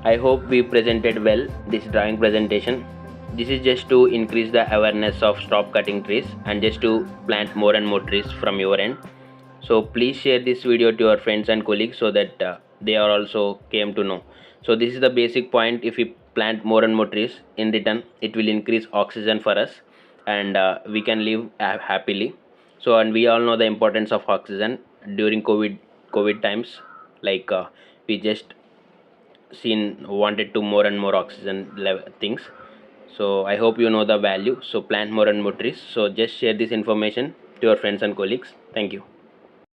I hope we presented well this drawing presentation. This is just to increase the awareness of stop cutting trees and just to plant more and more trees from your end. So please share this video to your friends and colleagues so that they are also came to know. So this is the basic point. If we plant more and more trees, in return it will increase oxygen for us, and we can live happily. So, and we all know the importance of oxygen during covid times. Like we just seen wanted to more and more oxygen level things. So I hope you know the value. So plant more and more trees. So just share this information to your friends and colleagues. Thank you.